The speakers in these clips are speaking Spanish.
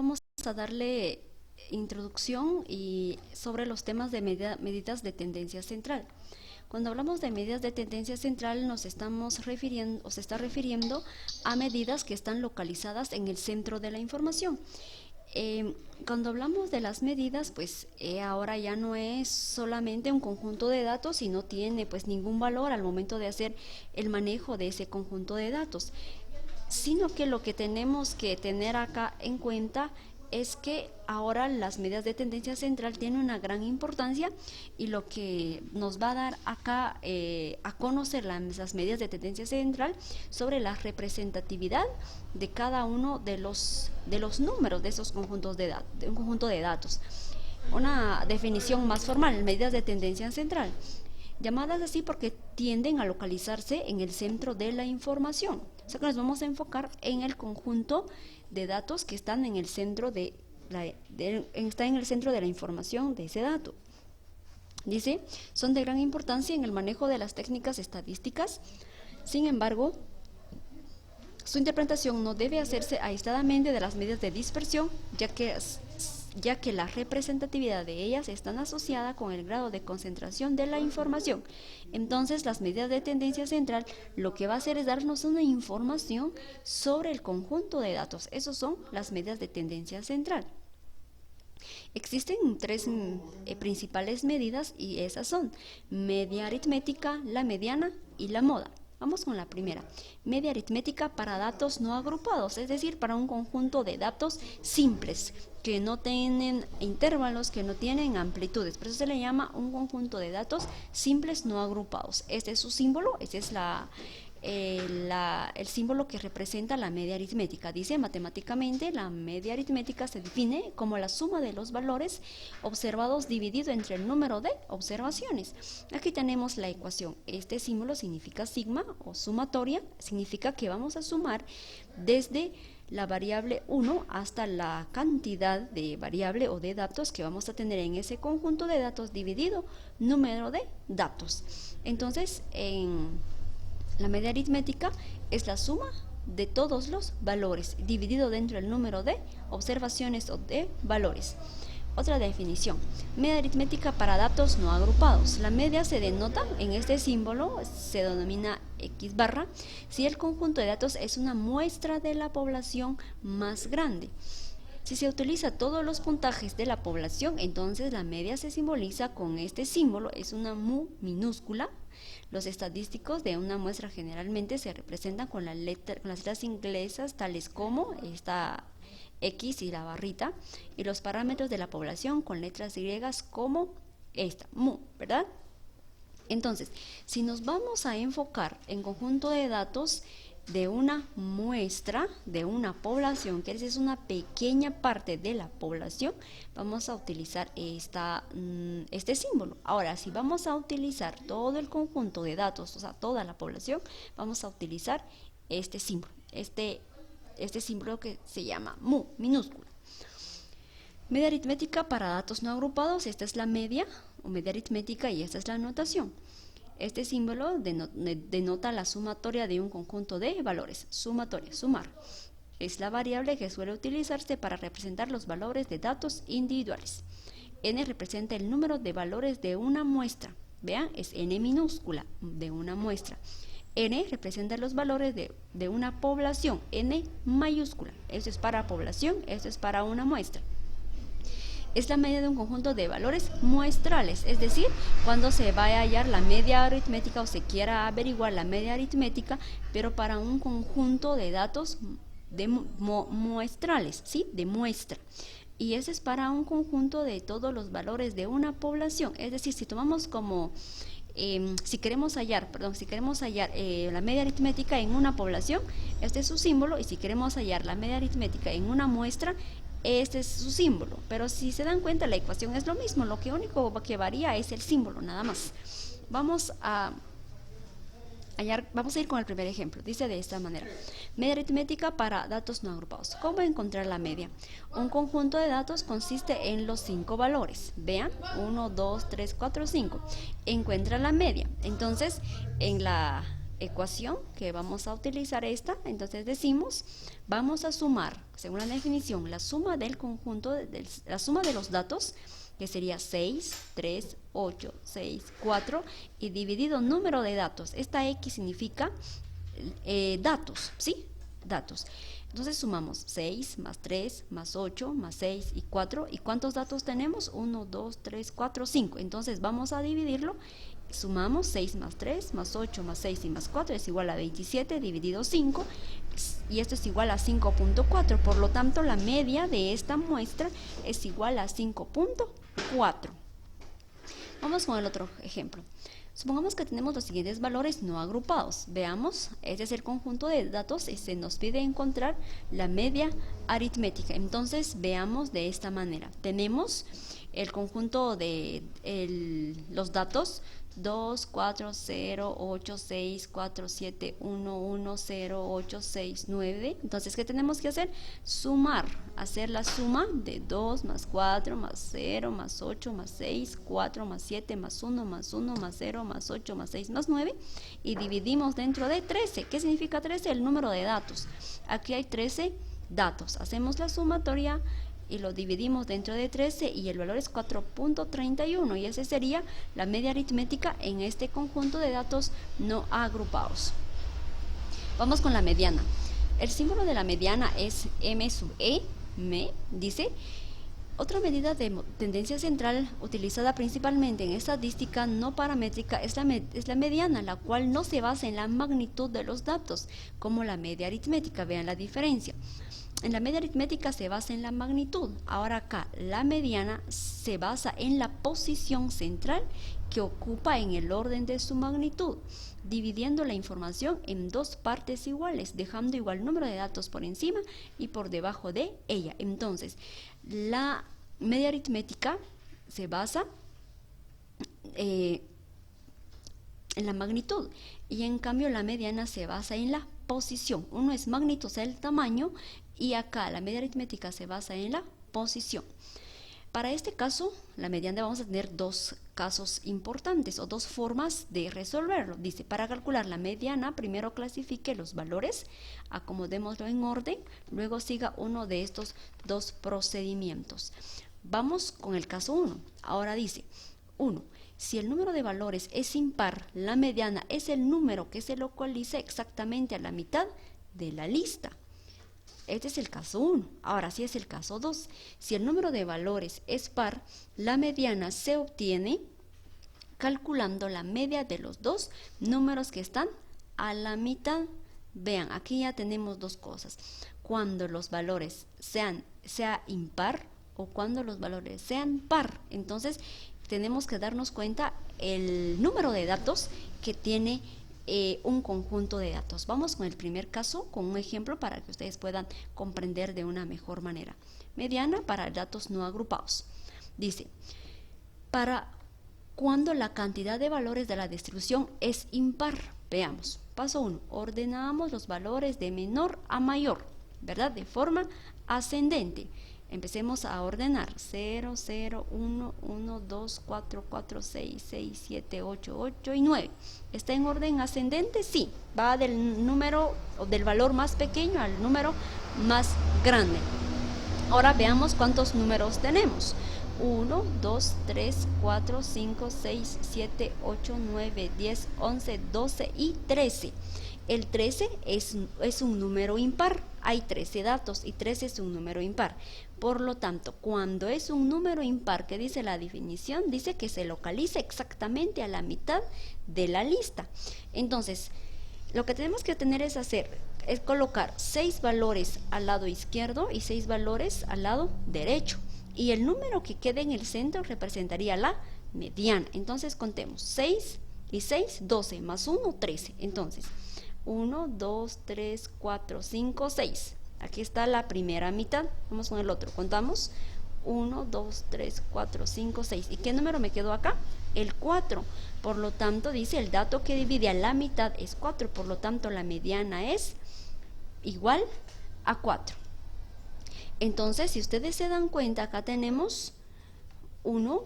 Vamos a darle introducción y sobre los temas de medidas de tendencia central. Cuando hablamos de medidas de tendencia central nos estamos refiriendo o se está refiriendo a medidas que están localizadas en el centro de la información. Cuando hablamos de las medidas, pues ahora ya no es solamente un conjunto de datos y no tiene pues ningún valor al momento de hacer el manejo de ese conjunto de datos, sino que lo que tenemos que tener acá en cuenta es que ahora las medidas de tendencia central tienen una gran importancia y lo que nos va a dar acá a conocer las medidas de tendencia central sobre la representatividad de cada uno de los números de esos conjuntos de un conjunto de datos. Una definición más formal: medidas de tendencia central, llamadas así porque tienden a localizarse en el centro de la información. O sea que nos vamos a enfocar en el conjunto de datos que están en el centro está en el centro de la información de ese dato. Dice, son de gran importancia en el manejo de las técnicas estadísticas. Sin embargo, su interpretación no debe hacerse aisladamente de las medidas de dispersión, ya que la representatividad de ellas está asociada con el grado de concentración de la información. Entonces, las medidas de tendencia central lo que va a hacer es darnos una información sobre el conjunto de datos. Esas son las medidas de tendencia central. Existen tres principales medidas y esas son media aritmética, la mediana y la moda. Vamos con la primera, media aritmética para datos no agrupados, es decir, para un conjunto de datos simples, que no tienen intervalos, que no tienen amplitudes. Por eso se le llama un conjunto de datos simples no agrupados. Este es su símbolo, este es el símbolo que representa la media aritmética. Dice, matemáticamente, la media aritmética se define como la suma de los valores observados dividido entre el número de observaciones. Aquí tenemos la ecuación. Este símbolo significa sigma o sumatoria, significa que vamos a sumar desde la variable 1 hasta la cantidad de variable o de datos que vamos a tener en ese conjunto de datos dividido número de datos. Entonces, la media aritmética es la suma de todos los valores dividido dentro del número de observaciones o de valores. Otra definición, media aritmética para datos no agrupados. La media se denota en este símbolo, se denomina X barra, si el conjunto de datos es una muestra de la población más grande. Si se utiliza todos los puntajes de la población, entonces la media se simboliza con este símbolo, es una mu minúscula. Los estadísticos de una muestra generalmente se representan con las letras inglesas tales como esta X y la barrita, y los parámetros de la población con letras griegas como esta, mu, ¿verdad? Entonces, si nos vamos a enfocar en conjunto de datos de una muestra, de una población, que es una pequeña parte de la población, vamos a utilizar este símbolo. Ahora, si vamos a utilizar todo el conjunto de datos, o sea, toda la población, vamos a utilizar este símbolo, este símbolo que se llama mu, minúscula. Media aritmética para datos no agrupados, esta es la media o media aritmética y esta es la notación. Este símbolo denota la sumatoria de un conjunto de valores. Sumatoria, sumar. Es la variable que suele utilizarse para representar los valores de datos individuales. N representa el número de valores de una muestra. Vean, es N minúscula de una muestra. N representa los valores de una población. N mayúscula. Esto es para población, esto es para una muestra. Es la media de un conjunto de valores muestrales, es decir, cuando se vaya a hallar la media aritmética o se quiera averiguar la media aritmética, pero para un conjunto de datos muestrales, ¿sí? De muestra. Y ese es para un conjunto de todos los valores de una población, es decir, si tomamos como si queremos hallar la media aritmética en una población, este es su símbolo, y si queremos hallar la media aritmética en una muestra, este es su símbolo. Pero si se dan cuenta, la ecuación es lo mismo, lo que único que varía es el símbolo, nada más. Vamos a ir con el primer ejemplo. Dice de esta manera: media aritmética para datos no agrupados. ¿Cómo encontrar la media? Un conjunto de datos consiste en los 5 valores. Vean, 1, 2, 3, 4, 5. Encuentra la media. Entonces, en la ecuación que vamos a utilizar esta, entonces decimos, vamos a sumar, según la definición, la suma del conjunto, la suma de los datos, que sería 6, 3, 8, 6, 4, y dividido número de datos. Esta X significa datos, ¿sí? Datos. Entonces sumamos 6 más 3 más 8 más 6 y 4. ¿Y cuántos datos tenemos? 1, 2, 3, 4, 5. Entonces vamos a dividirlo. Sumamos 6 más 3 más 8 más 6 y más 4 es igual a 27 dividido 5. Y esto es igual a 5.4. Por lo tanto, la media de esta muestra es igual a 5.4. Vamos con el otro ejemplo. Supongamos que tenemos los siguientes valores no agrupados. Veamos, este es el conjunto de datos y se nos pide encontrar la media aritmética. Entonces, veamos de esta manera. Tenemos el conjunto de los datos 2, 4, 0, 8, 6, 4, 7, 1, 1, 0, 8, 6, 9. Entonces, ¿qué tenemos que hacer? Sumar, hacer la suma de 2 más 4 más 0 más 8 más 6, 4 más 7 más 1 más 1 más 0 más 8 más 6 más 9 y dividimos dentro de 13. ¿Qué significa 13? El número de datos. Aquí hay 13 datos. Hacemos la sumatoria y lo dividimos dentro de 13 y el valor es 4.31 y esa sería la media aritmética en este conjunto de datos no agrupados. Vamos con la mediana. El símbolo de la mediana es M sub E, dice. Otra medida de tendencia central utilizada principalmente en estadística no paramétrica es la mediana, la cual no se basa en la magnitud de los datos, como la media aritmética. Vean la diferencia. En la media aritmética se basa en la magnitud. Ahora acá, la mediana se basa en la posición central que ocupa en el orden de su magnitud, dividiendo la información en dos partes iguales, dejando igual número de datos por encima y por debajo de ella. Entonces, la media aritmética se basa en la magnitud y en cambio la mediana se basa en la posición. Uno es magnitud, o sea, el tamaño, y acá la media aritmética se basa en la posición. Para este caso, la mediana, vamos a tener dos casos importantes o dos formas de resolverlo. Dice, para calcular la mediana, primero clasifique los valores, acomodémoslo en orden, luego siga uno de estos dos procedimientos. Vamos con el caso 1. Ahora dice, 1. Si el número de valores es impar, la mediana es el número que se localiza exactamente a la mitad de la lista. Este es el caso 1. Ahora sí es el caso 2. Si el número de valores es par, la mediana se obtiene calculando la media de los dos números que están a la mitad. Vean, aquí ya tenemos dos cosas. Cuando los valores sea impar o cuando los valores sean par. Entonces, tenemos que darnos cuenta el número de datos que tiene un conjunto de datos. Vamos con el primer caso, con un ejemplo para que ustedes puedan comprender de una mejor manera. Mediana para datos no agrupados. Dice, para cuando la cantidad de valores de la distribución es impar. Veamos. Paso 1. Ordenamos los valores de menor a mayor, ¿verdad? De forma ascendente. Empecemos a ordenar 0, 0, 1, 1, 2, 4, 4, 6, 6, 7, 8, 8 y 9. ¿Está en orden ascendente? Sí, va del número o del valor más pequeño al número más grande. Ahora veamos cuántos números tenemos. 1, 2, 3, 4, 5, 6, 7, 8, 9, 10, 11, 12 y 13. El 13 es un número impar. Hay 13 datos y 13 es un número impar. Por lo tanto, cuando es un número impar, ¿qué dice la definición? Dice que se localiza exactamente a la mitad de la lista. Entonces, lo que tenemos que tener es colocar 6 valores al lado izquierdo y 6 valores al lado derecho. Y el número que quede en el centro representaría la mediana. Entonces, contemos 6 y 6, 12, más 1, 13. Entonces, 1, 2, 3, 4, 5, 6. Aquí está la primera mitad. Vamos con el otro. Contamos 1, 2, 3, 4, 5, 6. ¿Y qué número me quedó acá? El 4. Por lo tanto, dice el dato que divide a la mitad es 4. Por lo tanto, la mediana es igual a 4. Entonces, si ustedes se dan cuenta, acá tenemos 1,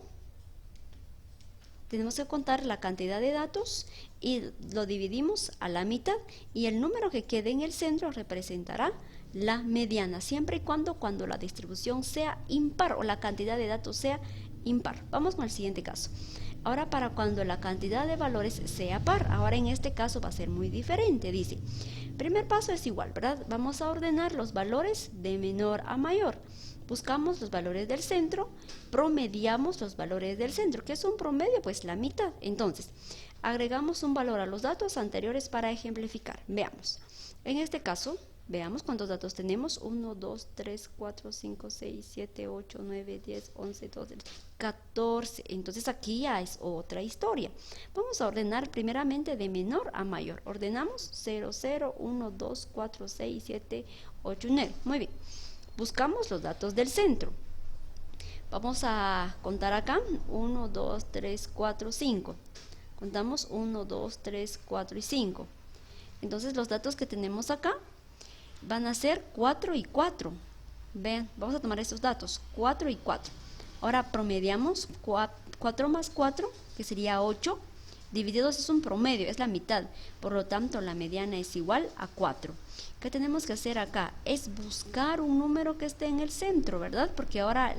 tenemos que contar la cantidad de datos y lo dividimos a la mitad, y el número que quede en el centro representará la mediana, siempre y cuando la distribución sea impar o la cantidad de datos sea impar. Vamos con el siguiente caso. Ahora, para cuando la cantidad de valores sea par, ahora en este caso va a ser muy diferente. Dice, primer paso es igual, ¿verdad? Vamos a ordenar los valores de menor a mayor. Buscamos los valores del centro, promediamos los valores del centro. ¿Qué es un promedio? Pues la mitad. Entonces, agregamos un valor a los datos anteriores para ejemplificar. Veamos. En este caso, veamos cuántos datos tenemos. 1, 2, 3, 4, 5, 6, 7, 8, 9, 10, 11, 12, 14. Entonces aquí ya es otra historia. Vamos a ordenar primeramente de menor a mayor. Ordenamos 0, 0, 1, 2, 4, 6, 7, 8, 9. Muy bien. Buscamos los datos del centro. Vamos a contar acá. 1, 2, 3, 4, 5. Contamos 1, 2, 3, 4 y 5. Entonces los datos que tenemos acá van a ser 4 y 4. Vean, vamos a tomar estos datos, 4 y 4. Ahora promediamos 4 más 4, que sería 8. Dividido 2 es un promedio, es la mitad. Por lo tanto, la mediana es igual a 4. ¿Qué tenemos que hacer acá? Es buscar un número que esté en el centro, ¿verdad? Porque ahora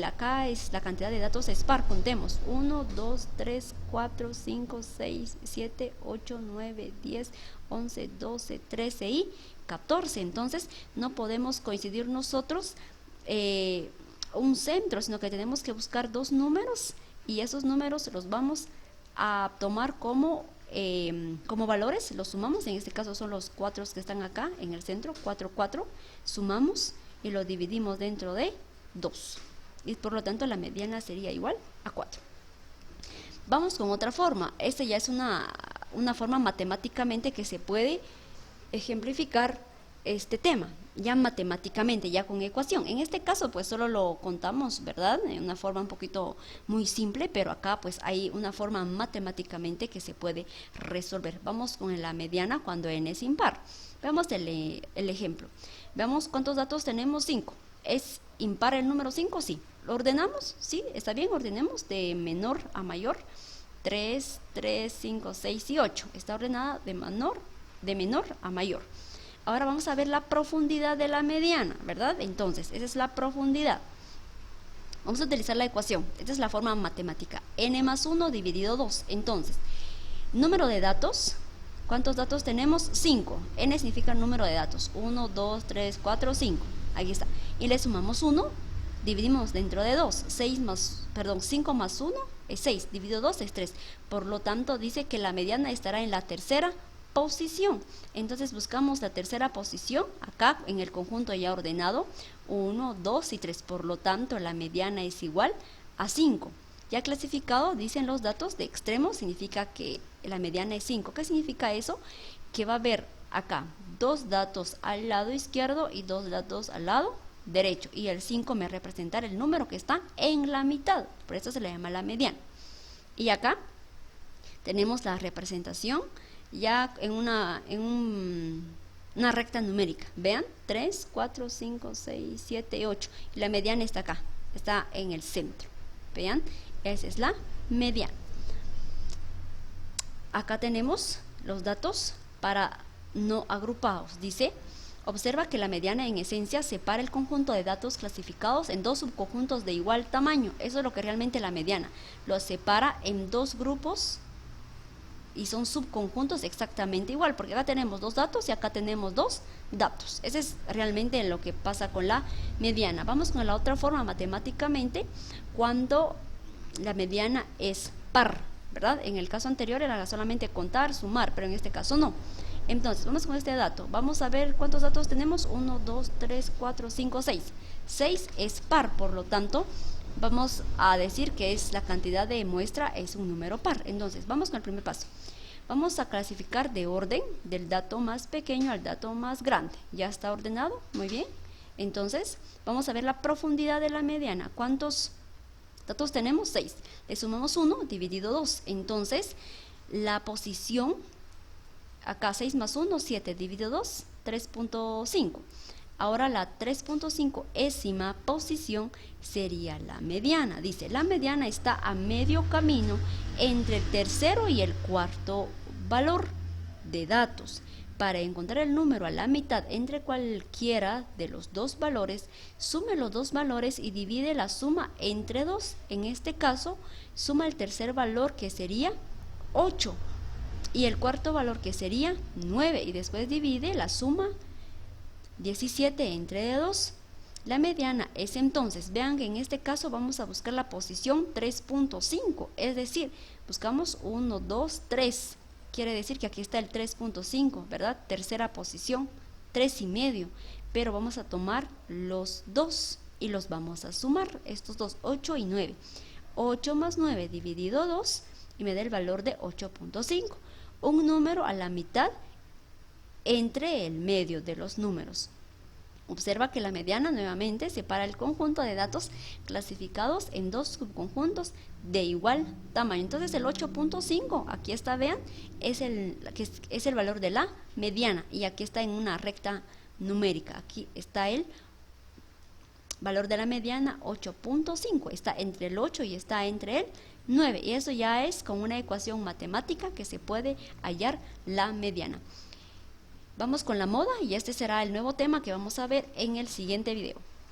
acá es la cantidad de datos es par. Contemos 1, 2, 3, 4, 5, 6, 7, 8, 9, 10, 11, 12, 13 y 14. Entonces no podemos coincidir nosotros un centro, sino que tenemos que buscar dos números, y esos números los vamos a tomar como valores, los sumamos. En este caso son los 4 que están acá en el centro, 4, 4, sumamos y lo dividimos dentro de 2, y por lo tanto la mediana sería igual a 4. Vamos con otra forma. Esta ya es una forma matemáticamente que se puede ejemplificar este tema, ya matemáticamente, ya con ecuación. En este caso pues solo lo contamos, ¿verdad? En una forma un poquito muy simple, pero acá pues hay una forma matemáticamente que se puede resolver. Vamos con la mediana cuando n es impar. Veamos el ejemplo. Veamos cuántos datos tenemos. 5. ¿Es impar el número 5? Sí. ¿Lo ordenamos? Sí, está bien, ordenemos de menor a mayor. 3, 3, 5, 6 y 8. Está ordenada de menor a mayor. Ahora vamos a ver la profundidad de la mediana, ¿verdad? Entonces, esa es la profundidad. Vamos a utilizar la ecuación. Esta es la forma matemática. N más 1 dividido 2. Entonces, número de datos. ¿Cuántos datos tenemos? 5. N significa número de datos. 1, 2, 3, 4, 5. Aquí está. Y le sumamos 1. Dividimos dentro de 2. 5 más 1 es 6. Dividido 2 es 3. Por lo tanto, dice que la mediana estará en la tercera posición. Entonces buscamos la tercera posición acá en el conjunto ya ordenado, 1, 2 y 3. Por lo tanto, la mediana es igual a 5. Ya clasificado, dicen los datos de extremo, significa que la mediana es 5. ¿Qué significa eso? Que va a haber acá 2 datos al lado izquierdo y 2 datos al lado derecho, y el 5 me representará el número que está en la mitad, por eso se le llama la mediana. Y acá tenemos la representación ya en una recta numérica. Vean, 3, 4, 5, 6, 7, 8. Y la mediana está acá, está en el centro. Vean, esa es la mediana. Acá tenemos los datos para no agrupados. Dice, observa que la mediana en esencia separa el conjunto de datos clasificados en dos subconjuntos de igual tamaño. Eso es lo que realmente la mediana. Lo separa en dos grupos y son subconjuntos exactamente igual, porque acá tenemos 2 datos y acá tenemos 2 datos. Ese es realmente lo que pasa con la mediana. Vamos con la otra forma matemáticamente, cuando la mediana es par, ¿verdad? En el caso anterior era solamente contar, sumar, pero en este caso no. Entonces, vamos con este dato. Vamos a ver cuántos datos tenemos. 1, 2, 3, 4, 5, 6. 6 es par, por lo tanto, vamos a decir que es la cantidad de muestra es un número par. Entonces, vamos con el primer paso. Vamos a clasificar de orden del dato más pequeño al dato más grande. ¿Ya está ordenado? Muy bien. Entonces, vamos a ver la profundidad de la mediana. ¿Cuántos datos tenemos? 6. Le sumamos 1 dividido 2. Entonces, la posición, acá 6 más 1, 7 dividido 2, 3.5. Ahora la 3.5ª posición sería la mediana. Dice, la mediana está a medio camino entre el tercero y el cuarto valor de datos. Para encontrar el número a la mitad entre cualquiera de los dos valores, sume los dos valores y divide la suma entre 2. En este caso, suma el tercer valor, que sería 8, y el cuarto valor, que sería 9, y después divide la suma 17 entre 2. La mediana es entonces, vean que en este caso vamos a buscar la posición 3.5, es decir, buscamos 1, 2, 3. Quiere decir que aquí está el 3.5, ¿verdad? Tercera posición, 3,5. Pero vamos a tomar los 2 y los vamos a sumar, estos dos, 8 y 9. 8 más 9 dividido 2 y me da el valor de 8.5. Un número a la mitad entre el medio de los números. Observa que la mediana nuevamente separa el conjunto de datos clasificados en dos subconjuntos de igual tamaño. Entonces el 8.5, aquí está, vean, es el valor de la mediana, y aquí está en una recta numérica. Aquí está el valor de la mediana, 8.5, está entre el 8 y está entre el 9, y eso ya es con una ecuación matemática que se puede hallar la mediana. Vamos con la moda, y este será el nuevo tema que vamos a ver en el siguiente video.